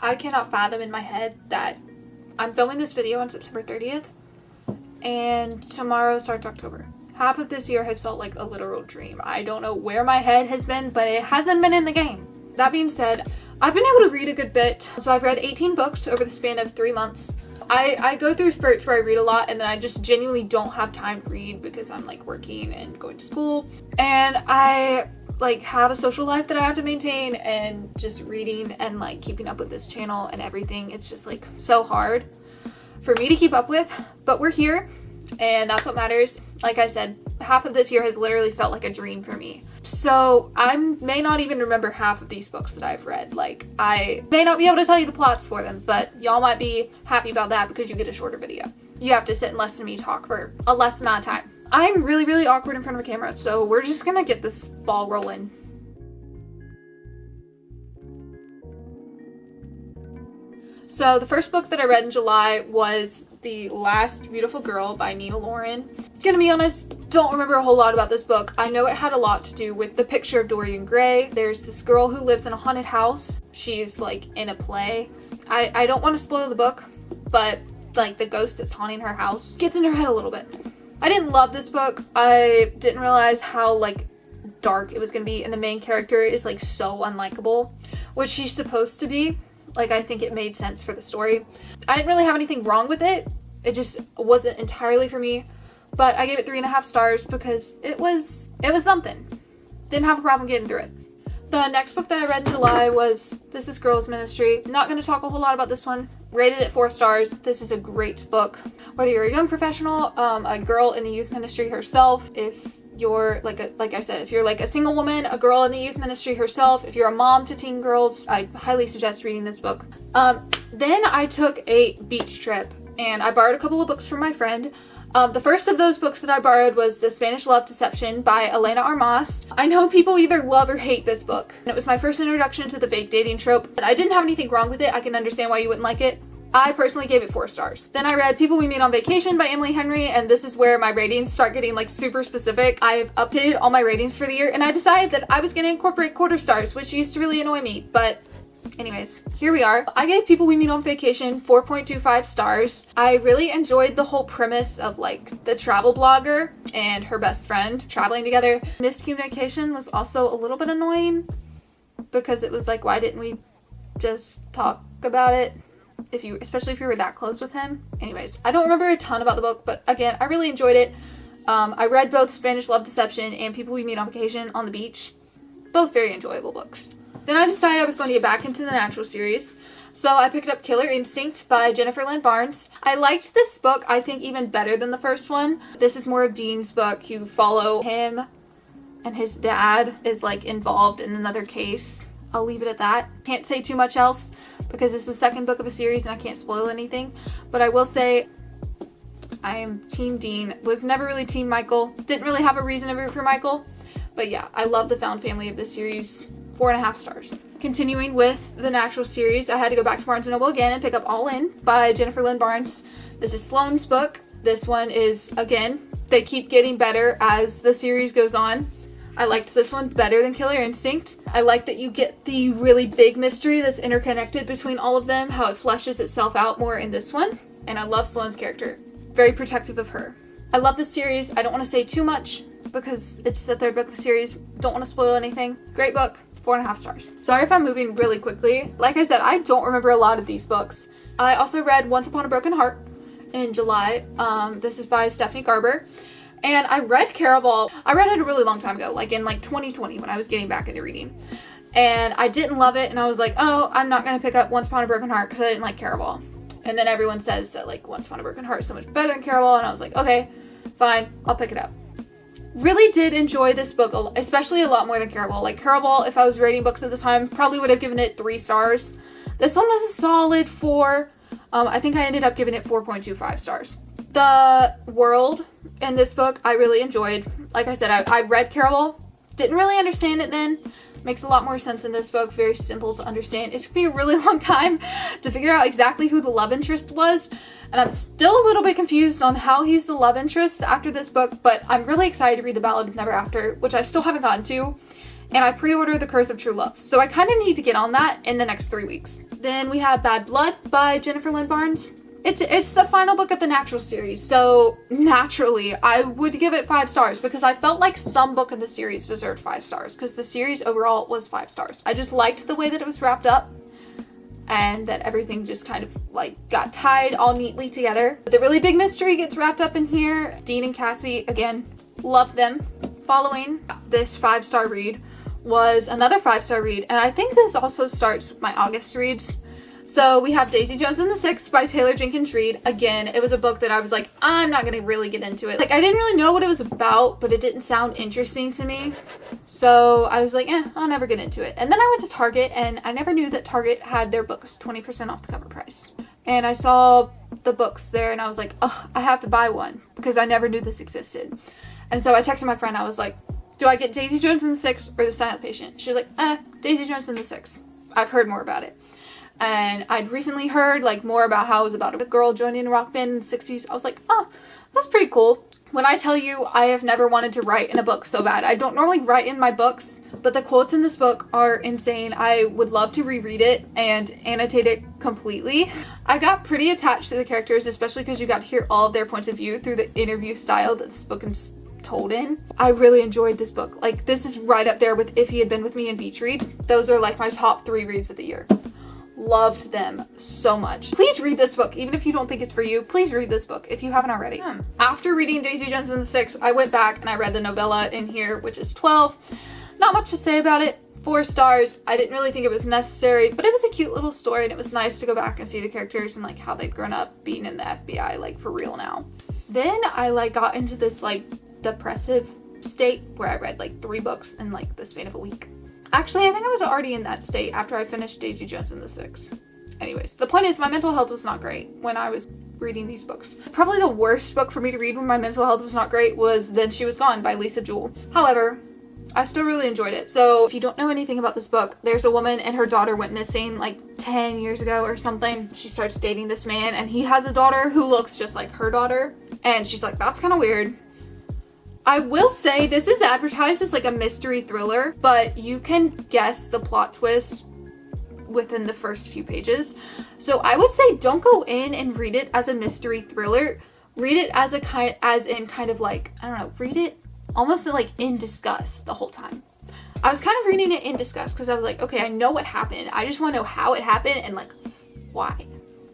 I cannot fathom in my head that I'm filming this video on September 30th and tomorrow starts October. Half of this year has felt like a literal dream. I don't know where my head has been, but it hasn't been in the game. That being said, I've been able to read a good bit. So I've read 18 books over the span of 3 months. I go through spurts where I read a lot and then I just genuinely don't have time to read because I'm like working and going to school. And I like have a social life that I have to maintain, and just reading and like keeping up with this channel and everything, it's just like so hard for me to keep up with. But we're here and that's what matters. Like I said, half of this year has literally felt like a dream for me. So I may not even remember half of these books that I've read. Like, I may not be able to tell you the plots for them, but y'all might be happy about that because you get a shorter video. You have to sit and listen to me talk for a less amount of time. I'm really, really awkward in front of a camera, so we're just gonna get this ball rolling. So the first book that I read in July was The Last Beautiful Girl by Nina Lauren. Gonna be honest, don't remember a whole lot about this book. I know it had a lot to do with the picture of Dorian Gray. There's this girl who lives in a haunted house. She's like in a play. I don't want to spoil the book, but like the ghost that's haunting her house gets in her head a little bit. I didn't love this book. I didn't realize how like dark it was gonna be, and the main character is like so unlikable, which she's supposed to be. Like, I think it made sense for the story. I didn't really have anything wrong with it. It just wasn't entirely for me. But I gave it 3.5 stars because it was something. Didn't have a problem getting through it. The next book that I read in July was This Is Girls Ministry. Not going to talk a whole lot about this one. Rated it 4 stars. This is a great book. Whether you're a young professional, a girl in the youth ministry herself, if you're like I said, if you're like a single woman, a girl in the youth ministry herself, if you're a mom to teen girls, I highly suggest reading this book. Then I took a beach trip and I borrowed a couple of books from my friend. The first of those books that I borrowed was The Spanish Love Deception by Elena Armas. I know people either love or hate this book. And it was my first introduction to the fake dating trope. I didn't have anything wrong with it. I can understand why you wouldn't like it. I personally gave it 4 stars. Then I read People We Meet on Vacation by Emily Henry, and this is where my ratings start getting like super specific. I've updated all my ratings for the year, and I decided that I was gonna incorporate quarter stars, which used to really annoy me, but anyways, here we are. I gave People We Meet on Vacation 4.25 stars. I really enjoyed the whole premise of like the travel blogger and her best friend traveling together. Miscommunication was also a little bit annoying because it was like, why didn't we just talk about it? Especially if you were that close with him. Anyways, I don't remember a ton about the book, but again, I really enjoyed it. I read both Spanish Love Deception and People We Meet on Vacation on the Beach. Both very enjoyable books. Then I decided I was going to get back into the Natural series. So I picked up Killer Instinct by Jennifer Lynn Barnes. I liked this book, I think, even better than the first one. This is more of Dean's book. You follow him and his dad is like involved in another case. I'll leave it at that. Can't say too much else because it's the second book of a series and I can't spoil anything. But I will say I am Team Dean. Was never really Team Michael. Didn't really have a reason to root for Michael. But yeah, I love the found family of this series. 4.5 stars. Continuing with the Natural series, I had to go back to Barnes & Noble again and pick up All In by Jennifer Lynn Barnes. This is Sloane's book. This one is, again, they keep getting better as the series goes on. I liked this one better than Killer Instinct. I like that you get the really big mystery that's interconnected between all of them, how it fleshes itself out more in this one. And I love Sloane's character. Very protective of her. I love this series. I don't want to say too much because it's the third book of the series. Don't want to spoil anything. Great book. 4.5 stars. Sorry if I'm moving really quickly. Like I said, I don't remember a lot of these books. I also read Once Upon a Broken Heart in July. This is by Stephanie Garber. And I read Caraval. I read it a really long time ago, like in like 2020 when I was getting back into reading. And I didn't love it, and I was like, oh, I'm not going to pick up Once Upon a Broken Heart because I didn't like Caraval. And then everyone says that like Once Upon a Broken Heart is so much better than Caraval, and I was like, okay, fine, I'll pick it up. Really did enjoy this book, especially a lot more than Caraval. Like Caraval, if I was rating books at the time, probably would have given it 3 stars. This one was a solid 4. I think I ended up giving it 4.25 stars. The world in this book I really enjoyed. Like I said, I read Caraval, didn't really understand it then. Makes a lot more sense in this book, very simple to understand. It took me a really long time to figure out exactly who the love interest was, and I'm still a little bit confused on how he's the love interest after this book, but I'm really excited to read The Ballad of Never After, which I still haven't gotten to, and I pre-ordered The Curse of True Love. So I kind of need to get on that in the next 3 weeks. Then we have Bad Blood by Jennifer Lynn Barnes. It's the final book of the Natural series, so naturally I would give it 5 stars because I felt like some book in the series deserved 5 stars because the series overall was 5 stars. I just liked the way that it was wrapped up and that everything just kind of like got tied all neatly together. The really big mystery gets wrapped up in here. Dean and Cassie, again, love them. Following this 5-star read was another 5-star read, and I think this also starts my August reads. So we have Daisy Jones and the Six by Taylor Jenkins Reid. Again, it was a book that I was like, I'm not gonna really get into it. Like, I didn't really know what it was about, but it didn't sound interesting to me. So I was like, I'll never get into it. And then I went to Target, and I never knew that Target had their books 20% off the cover price. And I saw the books there, and I was like, oh, I have to buy one because I never knew this existed. And so I texted my friend, I was like, do I get Daisy Jones and the Six or The Silent Patient? She was like, Daisy Jones and the Six. I've heard more about it. And I'd recently heard like more about how it was about a girl joining a rock band in the 60s. I was like, oh, that's pretty cool. When I tell you I have never wanted to write in a book so bad. I don't normally write in my books, but the quotes in this book are insane. I would love to reread it and annotate it completely. I got pretty attached to the characters, especially because you got to hear all of their points of view through the interview style that this book is told in. I really enjoyed this book. Like, this is right up there with If He Had Been With Me and Beach Read. Those are like my top 3 reads of the year. Loved them so much. Please read this book. Even if you don't think it's for you, please read this book if you haven't already. After reading Daisy Jones and the Six, I went back and I read the novella in here, which is 12. Not much to say about it. 4 stars. I didn't really think it was necessary, but it was a cute little story and it was nice to go back and see the characters and like how they'd grown up being in the FBI, like for real now. Then I like got into this like depressive state where I read like 3 books in like the span of a week. Actually, I think I was already in that state after I finished Daisy Jones and the Six. Anyways, the point is my mental health was not great when I was reading these books. Probably the worst book for me to read when my mental health was not great was Then She Was Gone by Lisa Jewell. However, I still really enjoyed it. So if you don't know anything about this book, there's a woman and her daughter went missing like 10 years ago or something. She starts dating this man and he has a daughter who looks just like her daughter. And she's like, that's kind of weird. I will say this is advertised as like a mystery thriller, but you can guess the plot twist within the first few pages. So I would say don't go in and read it as a mystery thriller. Read it as in kind of like, I don't know, read it almost like in disgust the whole time. I was kind of reading it in disgust because I was like, okay, I know what happened. I just want to know how it happened and like why.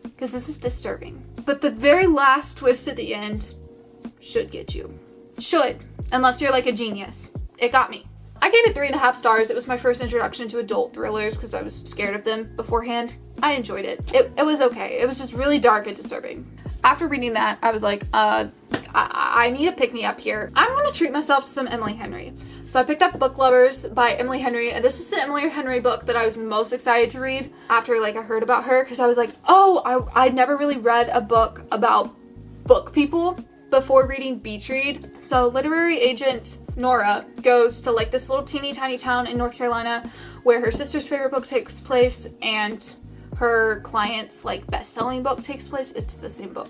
Because this is disturbing. But the very last twist at the end should get you. Should, unless you're like a genius. It got me. I gave it 3.5 stars. It was my first introduction to adult thrillers because I was scared of them beforehand. I enjoyed it. It was okay. It was just really dark and disturbing. After reading that, I was like, I need to pick me up here. I'm going to treat myself to some Emily Henry. So I picked up Book Lovers by Emily Henry, and this is the Emily Henry book that I was most excited to read after like I heard about her because I was like, oh, I'd never really read a book about book people before reading Beach Read. So literary agent Nora goes to like this little teeny tiny town in North Carolina where her sister's favorite book takes place and her client's like best-selling book takes place. It's the same book.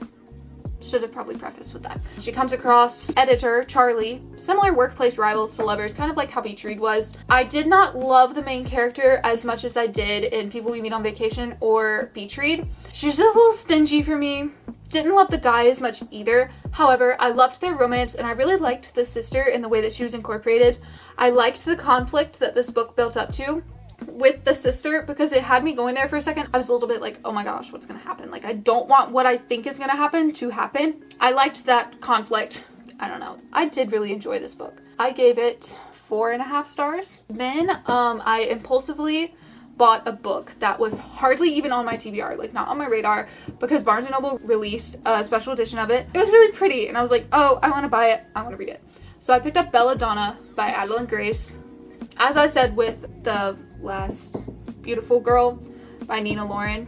Should have probably prefaced with that. She comes across editor Charlie, similar workplace rivals to lovers, kind of like how Beach Read was. I did not love the main character as much as I did in People We Meet on Vacation or Beach Read. She was just a little stingy for me. Didn't love the guy as much either. However, I loved their romance and I really liked the sister in the way that she was incorporated. I liked the conflict that this book built up to with the sister because it had me going there for a second. I was a little bit like, oh my gosh, what's gonna happen? Like, I don't want what I think is gonna happen to happen. I liked that conflict. I don't know. I did really enjoy this book. I gave it 4.5 stars. Then I impulsively bought a book that was hardly even on my TBR, like not on my radar, because Barnes & Noble released a special edition of it. It was really pretty and I was like, oh, I want to buy it. I want to read it. So I picked up Belladonna by Adalyn Grace. As I said with the last Beautiful Girl by Nina Lauren,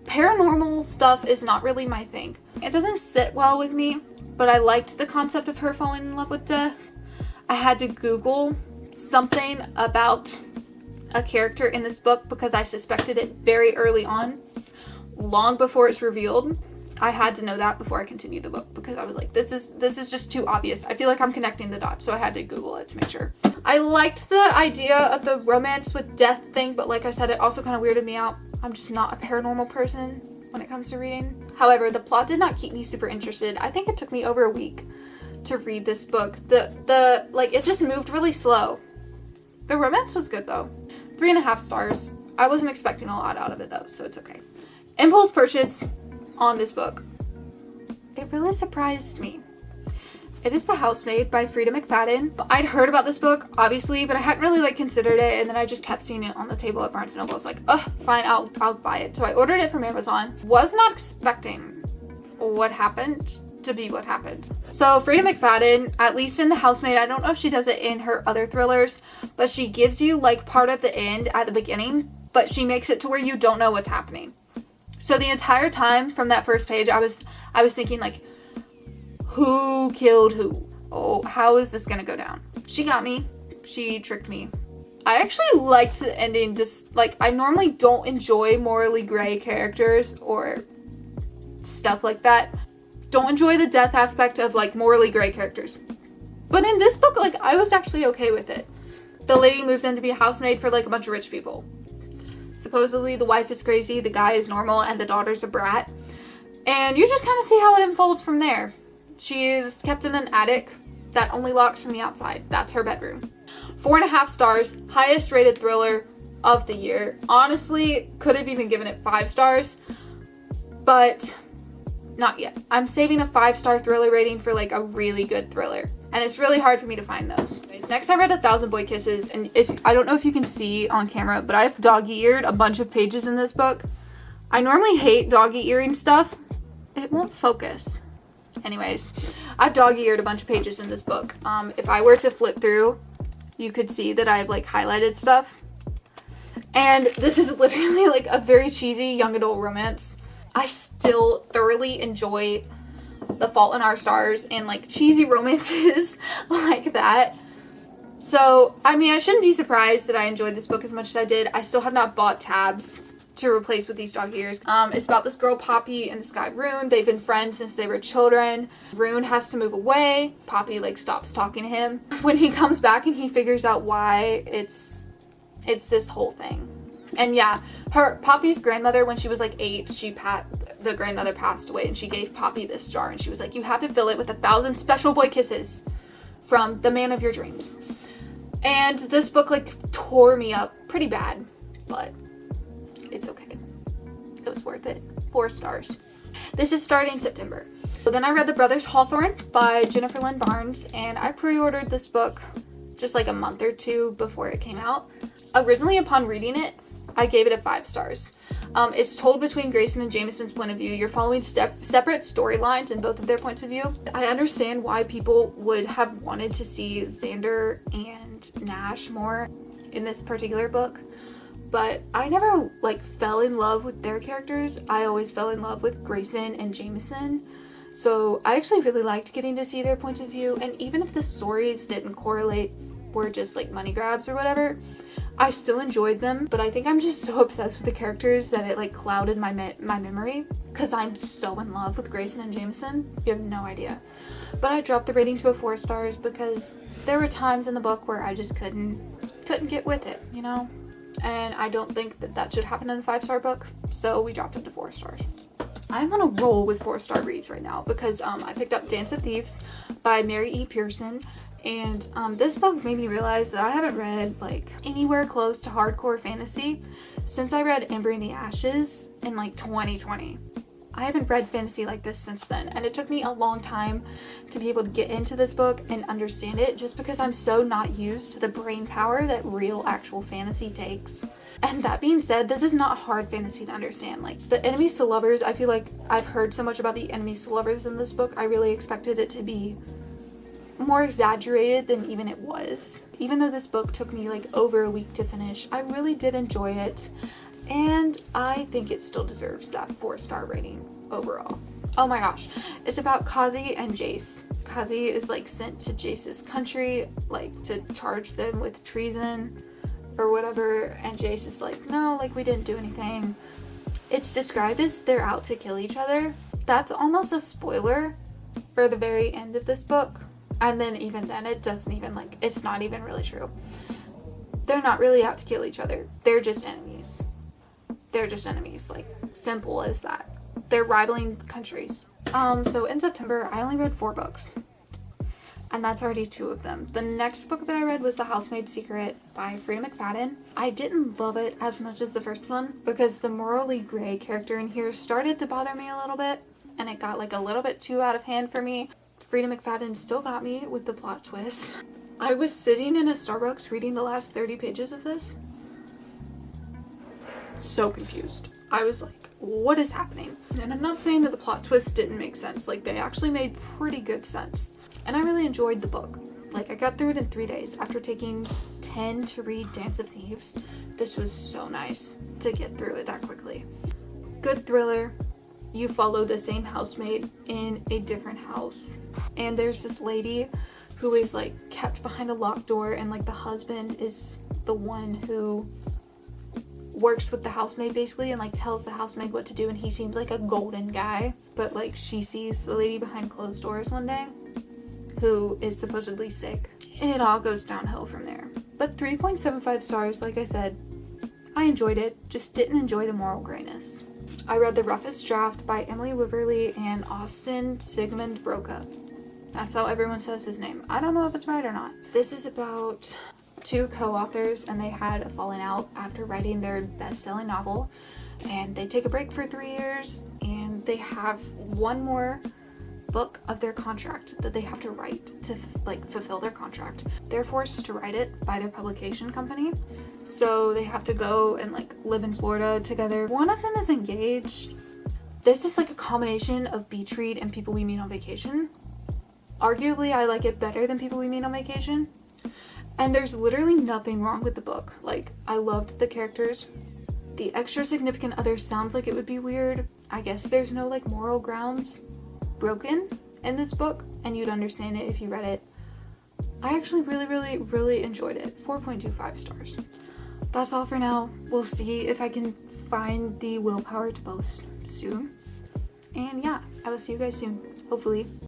paranormal stuff is not really my thing. It doesn't sit well with me, but I liked the concept of her falling in love with death. I had to Google something about a character in this book because I suspected it very early on, long before it's revealed. I had to know that before I continued the book because I was like, this is just too obvious. I feel like I'm connecting the dots, so I had to Google it to make sure. I liked the idea of the romance with death thing, but like I said, it also kind of weirded me out. I'm just not a paranormal person when it comes to reading. However, the plot did not keep me super interested. I think it took me over a week to read this book. The like, it just moved really slow. The romance was good though. 3.5 stars. I wasn't expecting a lot out of it though, so it's okay. Impulse purchase on this book. It really surprised me. It is The Housemaid by Frida McFadden. I'd heard about this book, obviously, but I hadn't really like considered it, and then I just kept seeing it on the table at Barnes & Noble. I was like, oh, fine, I'll buy it. So I ordered it from Amazon. Was not expecting what happened to be what happened. So Frida McFadden, at least in The Housemaid, I don't know if she does it in her other thrillers, but she gives you like part of the end at the beginning, but she makes it to where you don't know what's happening. So the entire time from that first page, I was thinking like, who killed who? Oh, how is this gonna go down? She got me. She tricked me. I actually liked the ending. Just like, I normally don't enjoy morally gray characters or stuff like that. Don't enjoy the death aspect of like morally gray characters. But in this book, like, I was actually okay with it. The lady moves in to be a housemaid for like a bunch of rich people. Supposedly the wife is crazy, the guy is normal, and the daughter's a brat. And you just kind of see how it unfolds from there. She is kept in an attic that only locks from the outside. That's her bedroom. 4.5 stars, highest rated thriller of the year. Honestly, could have even given it 5 stars, but not yet. I'm saving a 5-star thriller rating for like a really good thriller. And it's really hard for me to find those. Anyways, next I read 1,000 Boy Kisses, and I don't know if you can see on camera, but I've dog-eared a bunch of pages in this book. I normally hate dog-earing stuff. It won't focus. Anyways, I've dog-eared a bunch of pages in this book. If I were to flip through, you could see that I've like highlighted stuff. And this is literally like a very cheesy young adult romance. I still thoroughly enjoy The Fault in Our Stars and like cheesy romances like that. So, I mean, I shouldn't be surprised that I enjoyed this book as much as I did. I still have not bought tabs to replace with these dog ears. It's about this girl, Poppy, and this guy, Rune. They've been friends since they were children. Rune has to move away. Poppy like stops talking to him. When he comes back and he figures out why, it's this whole thing. And yeah, Poppy's grandmother, when she was like 8, the grandmother passed away, and she gave Poppy this jar, and she was like, you have to fill it with 1,000 special boy kisses from the man of your dreams. And this book like tore me up pretty bad, but it's okay. It was worth it. 4 stars. This is starting September. So then I read The Brothers Hawthorne by Jennifer Lynn Barnes, and I pre-ordered this book just like a month or 2 before it came out. Originally, upon reading it, I gave it a 5 stars. It's told between Grayson and Jameson's point of view. You're following separate storylines in both of their points of view. I understand why people would have wanted to see Xander and Nash more in this particular book, but I never like fell in love with their characters. I always fell in love with Grayson and Jameson. So I actually really liked getting to see their points of view, and even if the stories didn't correlate, were just like money grabs or whatever, I still enjoyed them. But I think I'm just so obsessed with the characters that it like clouded my memory, because I'm so in love with Grayson and Jameson. You have no idea. But I dropped the rating to a 4 stars because there were times in the book where I just couldn't get with it, you know? And I don't think that should happen in a 5-star book, so we dropped it to 4 stars. I'm on a roll with 4-star reads right now because I picked up Dance of Thieves by Mary E. Pearson. And this book made me realize that I haven't read like anywhere close to hardcore fantasy since I read Ember in the Ashes in like 2020. I haven't read fantasy like this since then, and it took me a long time to be able to get into this book and understand it, just because I'm so not used to the brain power that real actual fantasy takes. And that being said, this is not hard fantasy to understand. Like, the enemies to lovers, I feel like I've heard so much about the enemies to lovers in this book, I really expected it to be more exaggerated than even it was. Even though this book took me like over a week to finish, I really did enjoy it, and I think it still deserves that 4-star rating overall. Oh my gosh, it's about Kazi and Jace. Kazi is like sent to Jace's country like to charge them with treason or whatever, and Jace is like, no, like we didn't do anything. It's described as they're out to kill each other, That's almost a spoiler for the very end of this book. And then even then, it doesn't even, like, it's not even really true. They're not really out to kill each other. They're just enemies. They're just enemies. Like, simple as that. They're rivaling countries. So in September, I only read 4 books. And that's already 2 of them. The next book that I read was The Housemaid's Secret by Freida McFadden. I didn't love it as much as the first one because the morally gray character in here started to bother me a little bit, and it got like a little bit too out of hand for me. Freida McFadden still got me with the plot twist. I was sitting in a Starbucks reading the last 30 pages of this. So confused. I was like, what is happening? And I'm not saying that the plot twists didn't make sense. Like, they actually made pretty good sense. And I really enjoyed the book. Like, I got through it in 3 days after taking 10 to read Dance of Thieves. This was so nice to get through it that quickly. Good thriller. You follow the same housemaid in a different house. And there's this lady who is like kept behind a locked door, and like the husband is the one who works with the housemaid basically and like tells the housemaid what to do, and he seems like a golden guy. But like she sees the lady behind closed doors one day who is supposedly sick, and it all goes downhill from there. But 3.75 stars, like I said. I enjoyed it, just didn't enjoy the moral grayness. I read The Roughest Draft by Emily Wibberley and Austin Sigmund Broca. That's how everyone says his name. I don't know if it's right or not. This is about 2 co-authors, and they had a falling out after writing their best-selling novel, and they take a break for 3 years, and they have one more book of their contract that they have to write to like fulfill their contract. They're forced to write it by their publication company, so they have to go and like live in Florida together. One of them is engaged. This is like a combination of Beach Read and People We Meet on Vacation. Arguably, I like it better than People We Meet on Vacation. And there's literally nothing wrong with the book. Like, I loved the characters. The extra significant other sounds like it would be weird. I guess there's no like moral grounds broken in this book, and you'd understand it if you read it. I actually really enjoyed it. 4.25 stars. That's all for now. We'll see if I can find the willpower to post soon. And yeah, I will see you guys soon, hopefully.